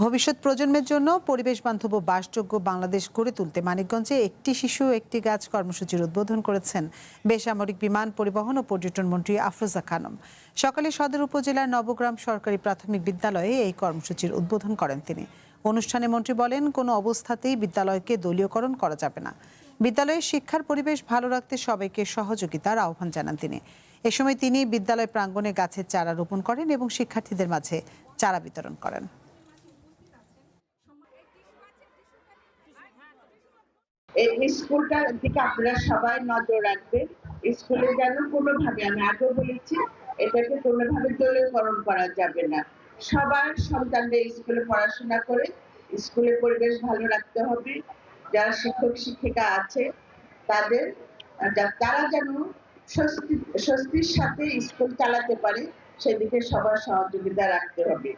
ভবিষ্যৎ প্রজন্মের জন্য পরিবেশ বান্ধব ও বাসযোগ্য বাংলাদেশ গড়ে তুলতে মানিকগঞ্জে একটি শিশু একটি গাছ কর্মসূচির উদ্বোধন করেছেন বেসামরিক বিমান পরিবহন ও পর্যটন মন্ত্রী আফরোজা খানম। সকালে সদর উপজেলার নবগ্রাম সরকারি প্রাথমিক বিদ্যালয়ে এই কর্মসূচির উদ্বোধন করেন তিনি। অনুষ্ঠানে মন্ত্রী বলেন, কোনো অবস্থাতেই বিদ্যালয়কে দলীয়করণ করা যাবে না। বিদ্যালয়ের শিক্ষার পরিবেশ ভালো রাখতে সবাইকে সহযোগিতার আহ্বান জানান তিনি। এ সময় তিনি বিদ্যালয় প্রাঙ্গণে গাছের চারা রোপণ করেন এবং শিক্ষার্থীদের মাঝে চারা বিতরণ করেন। এই স্কুলটার দিকে আপনারা সবাই নজর রাখবেন। স্কুলে যেন কোনোভাবে, আমি আগেও বলেছি, এটাকে কোনোভাবে দলীয়করণ করা যাবে না। সবার সন্তানদের স্কুলে পড়াশোনা করে স্কুলের পরিবেশ ভালো রাখতে হবে। যারা শিক্ষক শিক্ষিকা আছে তাদের তারা যেন স্বস্তির সাথে স্কুল চালাতে পারে, সেদিকে সবার সহযোগিতা রাখতে হবে।